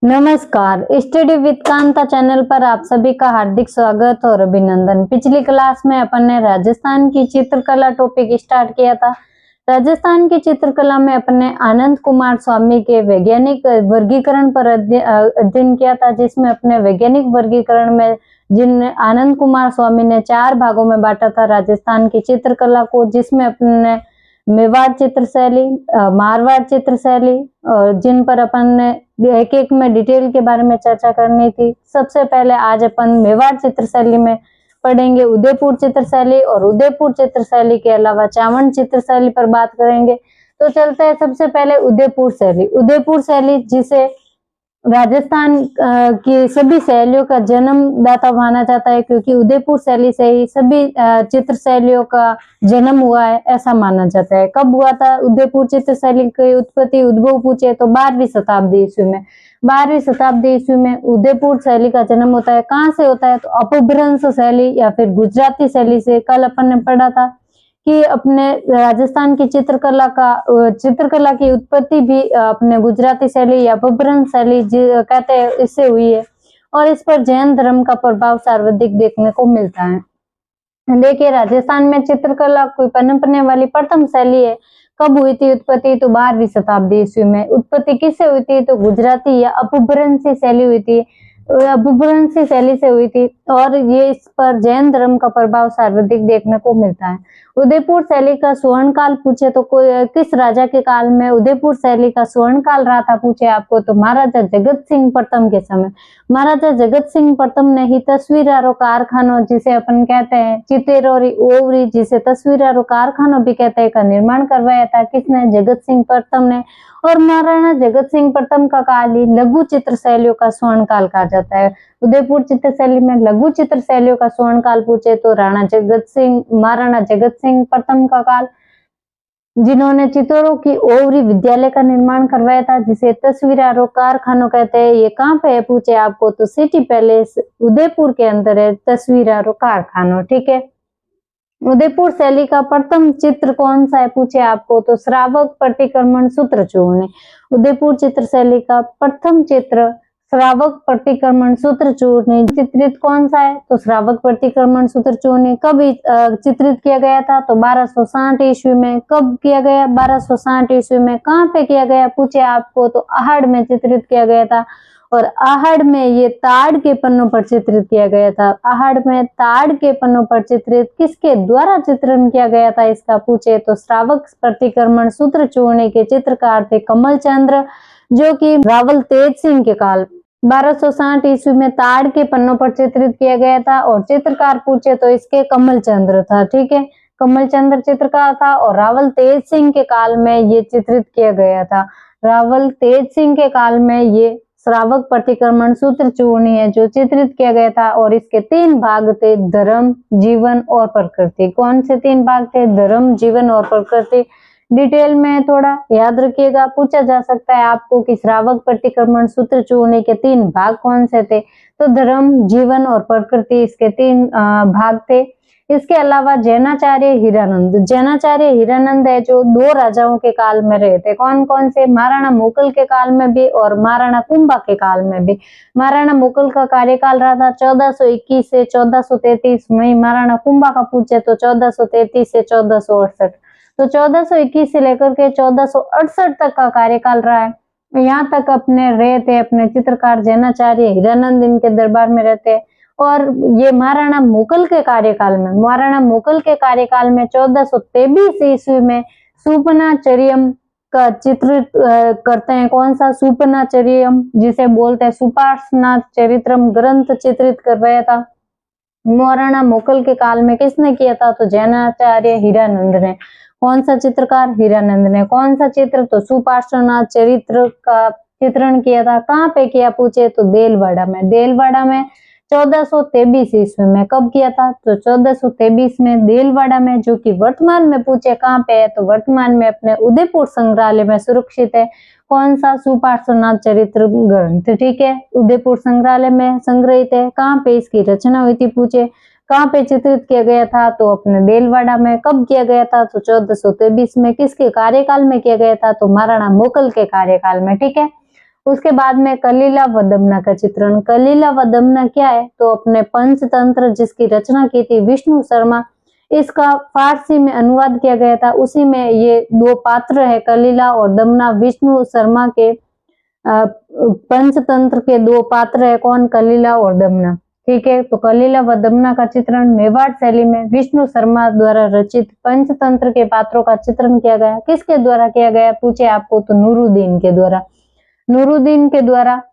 नमस्कार, study with Kanta channel पर आप सभी का हार्दिक स्वागत और अभिनंदन। पिछली क्लास में अपन ने राजस्थान की चित्रकला टॉपिक स्टार्ट किया था। राजस्थान की चित्रकला में अपन ने आनंद कुमार स्वामी के वैज्ञानिक वर्गीकरण पर अध्ययन किया था, जिसमें अपने वैज्ञानिक वर्गीकरण में जिन आनंद कुमार स्वामी ने 4 भागों में बांटा था राजस्थान की चित्रकला को, जिसमें अपने मेवाड़ चित्र शैली, मारवाड़ चित्र शैली, और जिन पर अपन ने एक एक में डिटेल के बारे में चर्चा करनी थी। सबसे पहले आज अपन मेवाड़ चित्र शैली में पढ़ेंगे उदयपुर चित्र शैली, और उदयपुर चित्र शैली के अलावा चावंड चित्र शैली पर बात करेंगे। तो चलते हैं सबसे पहले उदयपुर शैली। उदयपुर शैली जिसे राजस्थान की सभी शैलियों का जन्मदाता माना जाता है, क्योंकि उदयपुर शैली से ही सभी चित्र शैलियों का जन्म हुआ है, ऐसा माना जाता है। कब हुआ था उदयपुर चित्र शैली की उत्पत्ति, उद्भव पूछे तो 12वीं शताब्दी ईस्वी में। 12वीं शताब्दी ईस्वी में उदयपुर शैली का जन्म होता है। कहाँ से होता है? तो अपभ्रंश शैली या फिर गुजराती शैली से। कल अपन ने पढ़ा था कि अपने राजस्थान की चित्रकला की उत्पत्ति भी अपने गुजराती शैली या अपभ्रंश शैली कहते हैं, इससे हुई है, और इस पर जैन धर्म का प्रभाव सर्वाधिक देखने को मिलता है। देखिए, राजस्थान में चित्रकला कोई पनपने वाली प्रथम शैली है। कब हुई थी उत्पत्ति? तो 12वीं शताब्दी ईस्वी में। उत्पत्ति किससे हुई थी? तो गुजराती या अपभ्रंशी शैली हुई थी, अपभ्रंशी शैली से हुई थी, और ये इस पर जैन धर्म का प्रभाव सर्वाधिक देखने को मिलता है। उदयपुर शैली का स्वर्ण काल पूछे तो किस राजा के काल में उदयपुर शैली का स्वर्ण काल रहा था पूछे आपको, तो महाराजा जगत सिंह प्रथम के समय। महाराजा जगत सिंह प्रथम ने ही तस्वीरारों कारखानों, जिसे अपन कहते हैं चितेरोरी ओवरी, जिसे तस्वीरारों कारखानों भी कहते हैं, का निर्माण करवाया था। किसने? जगत सिंह प्रथम ने। और महाराणा जगत सिंह प्रथम का काल ही लघु चित्र शैलियों का स्वर्ण काल कहा जाता है। उदयपुर चित्र शैली में लघु चित्र शैलियों का स्वर्ण काल पूछे तो महाराणा जगत सिंह प्रथम का काल, जिन्होंने चित्तौड़ की ओवरी विद्यालय का निर्माण करवाया था, जिसे तस्वीरारों कारखानों कहते हैं। ये कहाँ पे है पूछे आपको, तो सिटी पैलेस उदयपुर के अंदर है तस्वीरारों कारखानों। ठीक है। उदयपुर शैली का प्रथम चित्र कौन सा है पूछे आपको, तो श्रावक प्रतिक्रमण सूत्र चूर्ण। उदयपुर चित्र शैली का प्रथम चित्र श्रावक प्रतिक्रमण सूत्र चूर्ण चित्रित कौन सा है? तो श्रावक प्रतिक्रमण सूत्र चूर्ण कब चित्रित किया गया था? तो 1260 ईस्वी में। कब किया गया? 1260 ईस्वी में। कहाँ पे किया गया पूछे आपको, तो आहड़ में चित्रित किया गया था, और आहड़ में ये ताड़ के पन्नों पर चित्रित किया गया था। आहड़ में ताड़ के पन्नों पर चित्रित किसके द्वारा चित्रण किया गया था इसका पूछे, तो श्रावक प्रतिक्रमण सूत्र चूर्ण के चित्रकार थे कमल चंद्र, जो कि रावल तेज सिंह के काल 1260 ईस्वी में ताड़ के पन्नों पर चित्रित किया गया था, और चित्रकार पूछे तो इसके कमल चंद्र था। ठीक है, कमल चंद्र चित्रकार था, और रावल तेज सिंह के काल में ये चित्रित किया गया था। रावल तेज सिंह के काल में ये श्रावक प्रतिक्रमण सूत्र चूर्ण है जो चित्रित किया गया था, और इसके 3 भाग थे, धर्म, जीवन और प्रकृति। कौन से 3 भाग थे? धर्म, जीवन और प्रकृति। डिटेल में थोड़ा याद रखिएगा, पूछा जा सकता है आपको कि श्रावक प्रतिक्रमण सूत्र चूर्ण के 3 भाग कौन से थे, तो धर्म, जीवन और प्रकृति, इसके 3 भाग थे। इसके अलावा जैनाचार्य हीरानंद है, जो 2 राजाओं के काल में रहे थे। कौन कौन से? महाराणा मुकुल के काल में भी और महाराणा कुंभा के काल में भी। महाराणा मुकुल का कार्यकाल रहा था 1421 से 1433 में। महाराणा कुंभा का पूछे तो 1433 से 1468। तो 1421 से लेकर के 1468 तक का कार्यकाल रहा है। यहाँ तक अपने रहे थे अपने चित्रकार जैनाचार्य हीरानंद, इनके दरबार में रहते। और ये महाराणा मुकुल के कार्यकाल में 1423 ईस्वी में सुपनाचर्यम का चित्र करते हैं। कौन सा? सुपनाचर्यम, जिसे बोलते हैं सुपार्श्वनाथ चरित्रम ग्रंथ चित्रित करवाया था। महाराणा मुकुल के काल में किसने किया था? तो जैनाचार्य हीरानंद ने। कौन सा चित्रकार? हीरानंद ने। कौन सा चित्र? तो सुपार्श्वनाथ चरित्र का चित्रण किया था। कहाँ पे किया पूछे तो देलवाड़ा में। 1423 ईस्वी में। कब किया था? तो 1423 में देलवाड़ा में, जो कि वर्तमान में पूछे कहाँ पे है, तो वर्तमान में अपने उदयपुर संग्रहालय में सुरक्षित है। कौन सा? सुपार्श्वनाथ चरित्र ग्रंथ। ठीक है, उदयपुर संग्रहालय में संग्रहित है। कहाँ पे इसकी रचना हुई थी पूछे, कहाँ पे चित्रित किया गया था, तो अपने देलवाड़ा में। कब किया गया था? तो 1423 में। किसके कार्यकाल में किया गया था? तो महाराणा मुकुल के कार्यकाल में। ठीक है, उसके बाद में कलीला व दमना का चित्रण। कलीला व दमना क्या है, तो अपने पंचतंत्र जिसकी रचना की थी विष्णु शर्मा, इसका फारसी में अनुवाद किया गया था। उसी में ये दो पात्र है कलीला और दमना, विष्णु शर्मा के पंचतंत्र के दो पात्र है, कौन, कलीला और दमना। ठीक है, तो कलीला व दमना का चित्रण मेवाड़ शैली में विष्णु शर्मा द्वारा रचित पंचतंत्र के पात्रों का चित्रण किया गया। किसके द्वारा किया गया पूछे आपको, तो नूरुद्दीन के द्वारा। नूरुद्दीन के द्वारा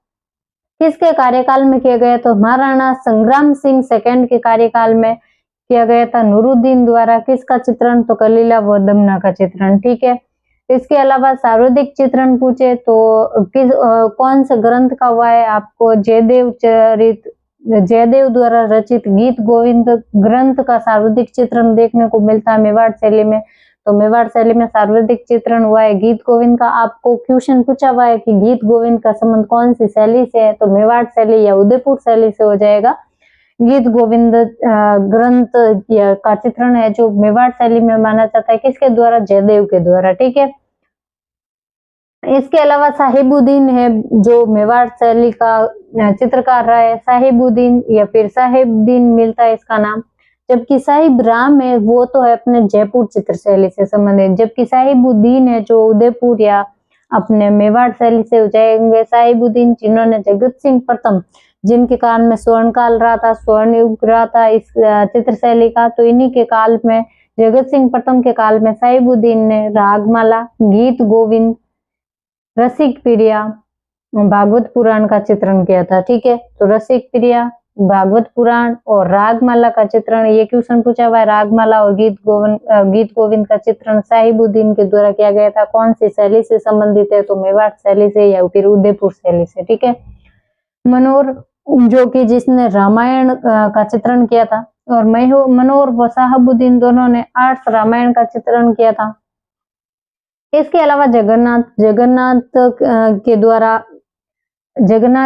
किसके कार्यकाल में किया गया, तो महाराणा संग्राम सिंह सेकंड के कार्यकाल में किया गया था नूरुद्दीन द्वारा। किसका चित्रण, तो कलीला व दमना का चित्रण। ठीक है, इसके अलावा सर्वाधिक चित्रण पूछे तो कौन से ग्रंथ का हुआ है, आपको जयदेव द्वारा रचित गीत गोविंद ग्रंथ का सर्वाधिक चित्रण देखने को मिलता है मेवाड़ शैली में। तो मेवाड़ शैली में सर्वाधिक चित्रण हुआ है गीत गोविंद का। आपको क्वेश्चन पूछा हुआ है कि गीत गोविंद का संबंध कौन सी शैली से है, तो मेवाड़ शैली या उदयपुर शैली से हो जाएगा। गीत गोविंद ग्रंथ का चित्रण है जो मेवाड़ शैली में माना जाता है, किसके द्वारा, जयदेव के द्वारा। ठीक है, इसके अलावा साहिबुद्दीन है जो मेवाड़ शैली का चित्रकार रहा है, साहिबुद्दीन या फिर साहिबुद्दीन मिलता है इसका नाम। जबकि साहिब राम है वो तो है अपने जयपुर चित्र शैली से संबंधित, जबकि साहिबुद्दीन है जो उदयपुर या अपने मेवाड़ शैली से हो जाएंगे। साहिबुद्दीन जिन्होंने जगत सिंह प्रथम, जिनके काल में स्वर्ण काल रहा था, स्वर्ण युग रहा था इस चित्र शैली का, तो इन्हीं के काल में, जगत सिंह प्रथम के काल में साहिबुद्दीन ने रागमाला, गीत गोविंद, रसिक प्रिया, भागवत पुराण का चित्रण किया था। ठीक है, तो रसिक प्रिया, भागवत पुराण और रागमाला का चित्रण, ये क्वेश्चन पूछा हुआ है। रागमाला और गीत गोविंद का चित्रण साहिबुद्दीन के द्वारा किया गया था। कौन सी शैली से संबंधित है, तो मेवाड़ शैली से या फिर उदयपुर शैली से। ठीक है, मनोहर जो कि जिसने रामायण का चित्रण किया था, और मनोहर व साहिबुद्दीन दोनों ने 8 रामायण का चित्रण किया था। इसके अलावा जगन्नाथ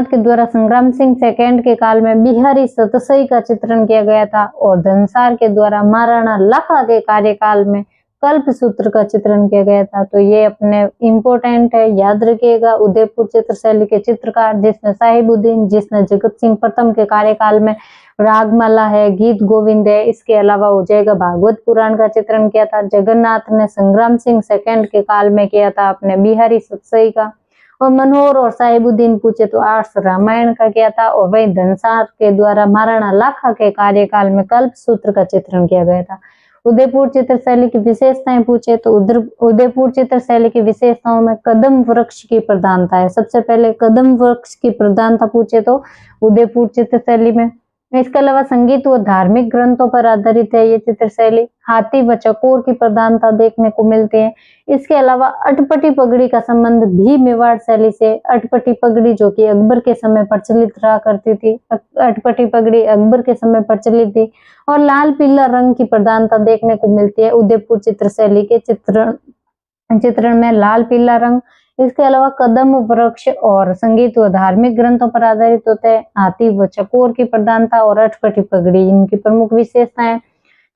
के द्वारा संग्राम सिंह सेकंड के काल में बिहारी सतसई का चित्रण किया गया था, और धनसार के द्वारा महाराणा लाखा के कार्यकाल में कल्प सूत्र का चित्रण किया गया था। तो ये अपने इम्पोर्टेंट है, याद रखिएगा। उदयपुर चित्र शैली के चित्रकार जिसने साहिबुद्दीन, जिसने जगत सिंह प्रथम के कार्यकाल में रागमाला है, गीत गोविंद है, इसके अलावा हो जाएगा भागवत पुराण का चित्रण किया था। जगन्नाथ ने संग्राम सिंह सेकंड के काल में किया था अपने बिहारी सतसई का। और मनोहर और साहिबुद्दीन पूछे तो 8 रामायण का किया था, और वही धनसार के द्वारा महाराणा लाखा के कार्यकाल में कल्प सूत्र का चित्रण किया गया था। उदयपुर चित्र शैली की विशेषताएं पूछे तो उदयपुर चित्र शैली की विशेषताओं में कदम वृक्ष की प्रधानता है। सबसे पहले कदम वृक्ष की प्रधानता पूछे तो उदयपुर चित्र शैली में। इसके अलावा संगीत व धार्मिक ग्रंथों पर आधारित है ये चित्र शैली। हाथी व चकोर की प्रधानता देखने को मिलती है। इसके अलावा अटपटी पगड़ी का संबंध भी मेवाड़ शैली से। अटपटी पगड़ी जो कि अकबर के समय प्रचलित रहा करती थी, अटपटी पगड़ी अकबर के समय प्रचलित थी। और लाल पीला रंग की प्रधानता देखने को मिलती है उदयपुर चित्र शैली के चित्रण में, लाल पीला रंग। इसके अलावा कदम वृक्ष और संगीत व धार्मिक ग्रंथों पर आधारित होते हैं। हाथी व चकोर की प्रधानता और अटपटी पगड़ी इनकी प्रमुख विशेषताएं।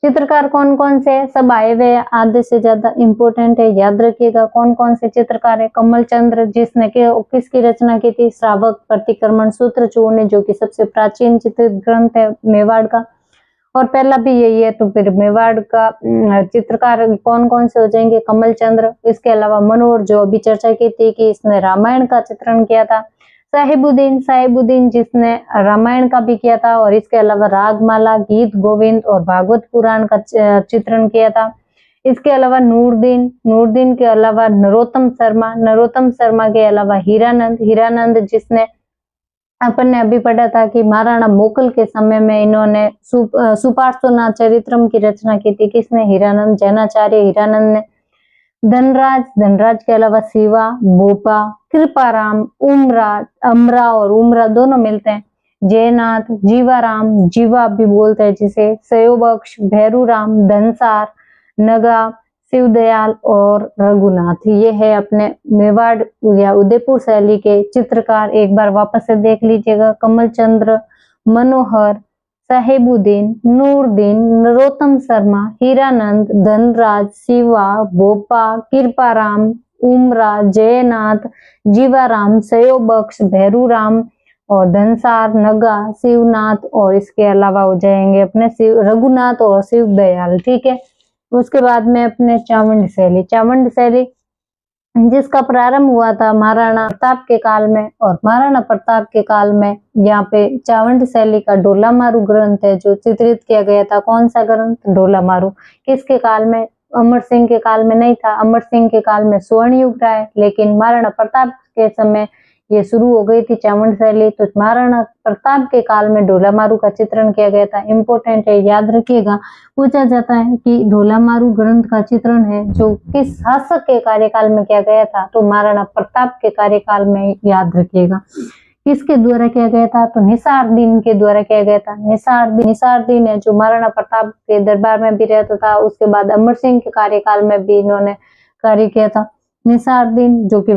चित्रकार कौन कौन से, सब आए हुए आधे से ज्यादा इंपोर्टेंट है, याद रखिएगा। कौन कौन से चित्रकार है, कमल चंद्र जिसने किसकी रचना की थी, श्रावक प्रतिक्रमण सूत्र चूर्ण, जो कि सबसे प्राचीन चित्र ग्रंथ है मेवाड़ का, और पहला भी यही है। तो फिर मेवाड़ का चित्रकार कौन कौन से हो जाएंगे, कमल चंद्र। इसके अलावा मनोहर जो अभी चर्चा की थी कि इसने रामायण का चित्रण किया था। साहिबुद्दीन जिसने रामायण का भी किया था, और इसके अलावा रागमाला, गीत गोविंद और भागवत पुराण का चित्रण किया था। इसके अलावा नूरदीन के अलावा नरोत्तम शर्मा के अलावा हीरानंद जिसने अपन ने अभी पढ़ा था कि महाराणा मोकल के समय में इन्होंने सुपार्श्वनाथ चरित्रम की रचना की थी। किसने, हीरानंद, जैनाचार्य हीरानंद ने। धनराज के अलावा शिवा, भोपा, कृपाराम, अमरा और उमरा दोनों मिलते हैं। जयनाथ, जीवा भी बोलते हैं जिसे, सयोबक्ष, भैरूराम, धनसार, नगा, शिवदयाल और रघुनाथ। ये है अपने मेवाड़ या उदयपुर शैली के चित्रकार। एक बार वापस से देख लीजिएगा, कमल चंद्र, मनोहर, साहिबुद्दीन, नूरदीन, नरोत्तम शर्मा, हीरानंद, धनराज, शिवा, भोपा, कृपाराम, उमरा, जयनाथ, जीवाराम, सयोबक्श, भैरूराम और धनसार, नगा, शिवनाथ और इसके अलावा हो जाएंगे अपने शिव रघुनाथ और शिव दयाल। ठीक है। उसके बाद में अपने चावंड शैली, चावंड शैली जिसका प्रारंभ हुआ था महाराणा प्रताप के काल में, और महाराणा प्रताप के काल में यहाँ पे चावंड शैली का ढोला मारू ग्रंथ है जो चित्रित किया गया था। कौन सा ग्रंथ? ढोला मारू। किसके काल में? अमर सिंह के काल में नहीं था, अमर सिंह के काल में स्वर्ण युग रहा है, लेकिन महाराणा प्रताप के समय ये शुरू हो गई थी चावंड शैली। तो महाराणा प्रताप के काल में ढोला मारू का चित्रण किया गया था। इम्पोर्टेंट है, याद रखिएगा। पूछा जाता है कि ढोला मारू ग्रंथ का चित्रण है जो किस शासक के कार्यकाल में किया गया था, तो महाराणा प्रताप के कार्यकाल में, याद रखिएगा। किसके द्वारा किया गया था? तो निसारदीन के द्वारा किया गया था। निसारदीन है जो महाराणा प्रताप के दरबार में भी रहता था, उसके बाद अमर सिंह के कार्यकाल में भी इन्होंने कार्य किया था। निसारदीन जो कि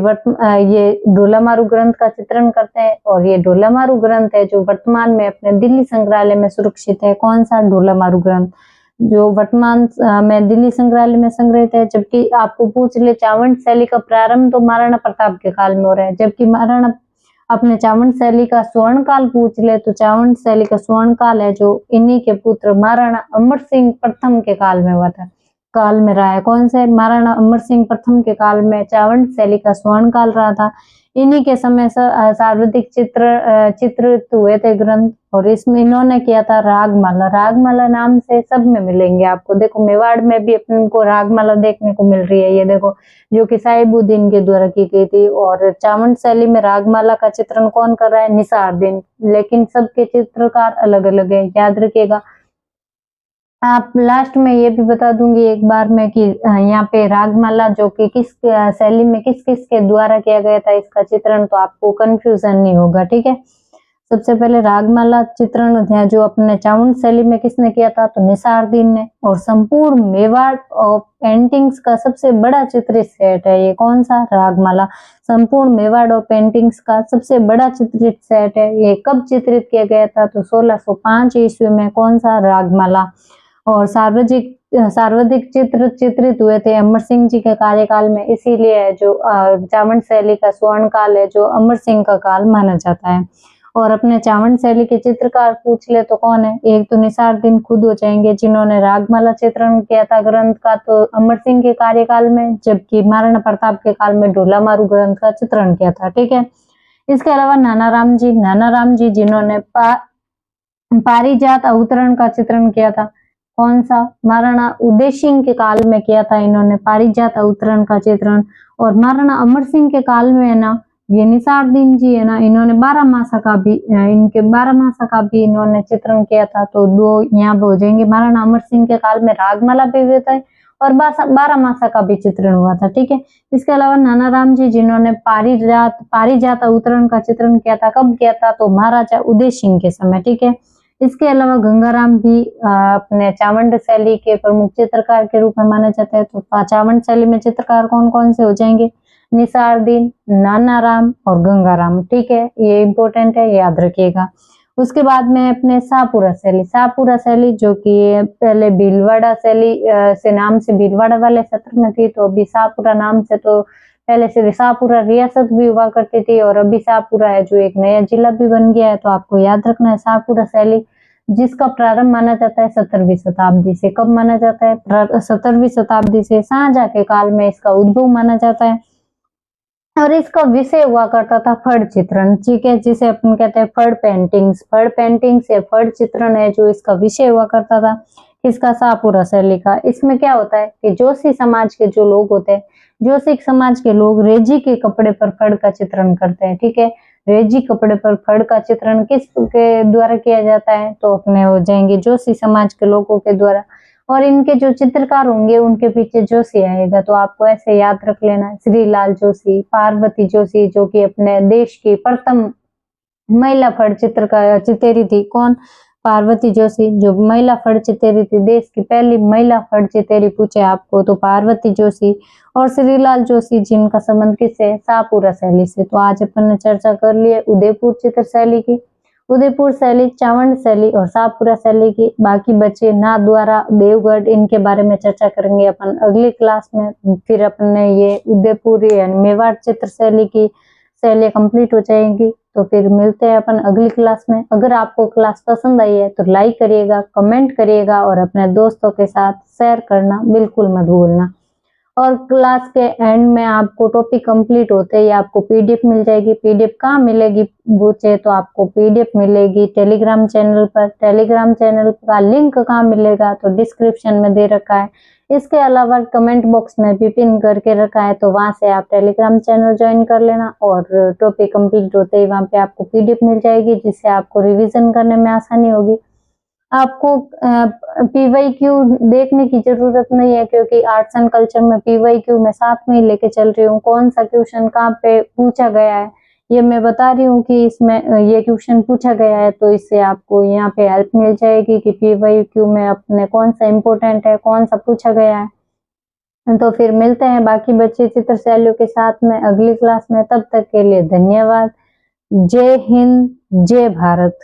ये ढोला मारू ग्रंथ का चित्रण करते हैं, और ये ढोला मारू ग्रंथ है जो वर्तमान में अपने दिल्ली संग्रहालय में सुरक्षित है। कौन सा? ढोला मारू ग्रंथ जो वर्तमान में दिल्ली संग्रहालय में संग्रहित है। जबकि आपको पूछ ले चावंड शैली का प्रारंभ तो महाराणा प्रताप के काल में हो रहा है, जबकि महाराणा अपने चावंड शैली का स्वर्ण काल पूछ ले तो चावंड शैली का स्वर्ण काल है जो इन्हीं के पुत्र महाराणा अमर सिंह प्रथम के काल में हुआ था, काल में रहा है। कौन से? महाराणा अमर सिंह प्रथम के काल में चावंड शैली का स्वर्ण काल रहा था। इन्हीं के समय सर्वाधिक चित्रित हुए थे ग्रंथ, और इसमें इन्होंने किया था रागमाला। रागमाला नाम से सब में मिलेंगे आपको। देखो मेवाड़ में भी अपन को रागमाला देखने को मिल रही है, ये देखो, जो कि साहिबुद्दीन के द्वारा की गई थी। और चावंड शैली में रागमाला का चित्रण कौन कर रहा है? निसारदीन। लेकिन सबके चित्रकार अलग अलग है, याद रखिएगा। आप लास्ट में ये भी बता दूंगी एक बार में कि यहाँ पे रागमाला जो कि किस शैली में किस किस के द्वारा किया गया था इसका चित्रण, तो आपको कंफ्यूजन नहीं होगा। ठीक है। सबसे पहले रागमाला चित्रण जो अपने चावंड शैली में किसने किया था? तो निसारदीन ने। और संपूर्ण मेवाड़ और पेंटिंग्स का सबसे बड़ा चित्रित सेट है ये। कौन सा? रागमाला। संपूर्ण मेवाड़ और पेंटिंग्स का सबसे बड़ा चित्रित सेट है। ये कब चित्रित किया गया था? तो 1605 ईस्वी में। कौन सा? रागमाला। और सर्वाधिक चित्र चित्रित हुए थे अमर सिंह जी के कार्यकाल में, इसीलिए जो चावंड शैली का स्वर्ण काल है जो अमर सिंह का काल माना जाता है। और अपने चावंड शैली के चित्रकार पूछ ले तो कौन है? एक तो निसारदीन खुद हो जाएंगे जिन्होंने रागमाला चित्रण किया था ग्रंथ का, तो अमर सिंह के कार्यकाल में, जबकि महाराणा प्रताप के काल में ढोला मारू ग्रंथ का चित्रण किया था। ठीक है। इसके अलावा नानाराम जी जिन्होंने पारिजात अवतरण का चित्रण किया था। कौन सा? महाराणा उदय सिंह के काल में किया था इन्होंने पारिजात अवतरण का चित्रण। और महाराणा अमर सिंह के काल में है ना, ये निसारदीन जी है ना, इन्होंने 12 मासा का भी इन्होंने चित्रण किया था। तो दो यहाँ पे हो जाएंगे। महाराणा अमर सिंह के काल में रागमाला भी हुआ था और 12 मासा का भी चित्रण हुआ था। ठीक है। इसके अलावा नानाराम जी जिन्होंने पारिजात अवतरण का चित्रण किया था, कब किया था? तो महाराजा उदय सिंह के समय। ठीक है। इसके अलावा गंगाराम भी अपने चावंड शैली के प्रमुख चित्रकार के रूप में माने जाते हैं। तो चावंड शैली में चित्रकार कौन कौन से हो जाएंगे? निसारदीन, नानाराम और गंगाराम। ठीक है, ये इंपॉर्टेंट है, याद रखिएगा। उसके बाद में अपने शाहपुरा शैली जो कि पहले भीलवाड़ा शैली से नाम से भीलवाड़ा वाले क्षेत्र में थी, तो अभी शाहपुरा नाम से, तो पहले से शाहपुरा रियासत भी हुआ करती थी और अभी शाहपुरा है जो एक नया जिला भी बन गया है। तो आपको याद रखना है शाहपुरा शैली, जिसका प्रारंभ माना जाता है 17वीं शताब्दी से। कब माना जाता है? 17वीं शताब्दी से। शाहजहां के काल में इसका उद्भव माना जाता है और इसका विषय हुआ करता था फड़ चित्रण। ठीक है, जिसे अपन कहते हैं फड़ पेंटिंग्स या फड़ चित्रण है जो इसका विषय हुआ करता था। इसका शाहपुरा शैली का। इसमें क्या होता है कि जोशी समाज के जो लोग होते हैं, जोशी समाज के लोग रेजी के कपड़े पर फड़ का चित्रण करते हैं। ठीक है, रेजी कपड़े पर फड़ का चित्रण किस के द्वारा किया जाता है? तो अपने हो जाएंगे जोशी समाज के लोगों के द्वारा। और इनके जो चित्रकार होंगे उनके पीछे जोशी आएगा। तो आपको ऐसे याद रख लेना, श्रीलाल जोशी, पार्वती जोशी जो कि अपने देश की प्रथम महिला फड़ चित्रकार चितेरी थी। कौन? पार्वती जोशी, जो महिला फड़ चितेरी थी, देश की पहली महिला फड़ चितेरी पूछे आपको तो पार्वती जोशी। और श्रीलाल जोशी जिनका संबंध किससे? शाहपुरा शैली से। तो आज अपन ने चर्चा कर ली है उदयपुर चित्र शैली की। उदयपुर शैली, चावंड शैली और शाहपुरा शैली की बाकी बचे नाथद्वारा, देवगढ़, इनके बारे में चर्चा करेंगे अपन अगली क्लास में। फिर अपन ने ये उदयपुर यानी मेवाड़ चित्र शैली की शैली कंप्लीट हो जाएंगी। तो फिर मिलते हैं अपन अगली क्लास में। अगर आपको क्लास पसंद आई है तो लाइक करिएगा, कमेंट करिएगा और अपने दोस्तों के साथ शेयर करना बिल्कुल मत भूलना। और क्लास के एंड में आपको टॉपिक कंप्लीट होते ही आपको पीडीएफ मिल जाएगी। पीडीएफ कहाँ मिलेगी पूछे तो आपको पीडीएफ मिलेगी टेलीग्राम चैनल पर। टेलीग्राम चैनल का लिंक कहाँ मिलेगा तो डिस्क्रिप्शन में दे रखा है। इसके अलावा कमेंट बॉक्स में भी पिन करके रखा है, तो वहां से आप टेलीग्राम चैनल ज्वाइन कर लेना और टॉपिक कंप्लीट होते ही वहां पे आपको पीडीएफ मिल जाएगी, जिससे आपको रिवीजन करने में आसानी होगी। आपको पीवाईक्यू देखने की जरूरत नहीं है, क्योंकि आर्ट्स एंड कल्चर में पीवाईक्यू मैं साथ में ही लेके चल रही हूँ। कौन सा क्वेश्चन कहाँ पे पूछा गया है ये मैं बता रही हूँ कि इसमें ये क्वेश्चन पूछा गया है, तो इससे आपको यहाँ पे हेल्प मिल जाएगी कि पीवाईक्यू में अपने कौन सा इम्पोर्टेंट है, कौन सा पूछा गया है। तो फिर मिलते हैं बाकी बच्चे चित्र शैलियों के साथ में अगली क्लास में। तब तक के लिए धन्यवाद। जय हिंद, जय भारत।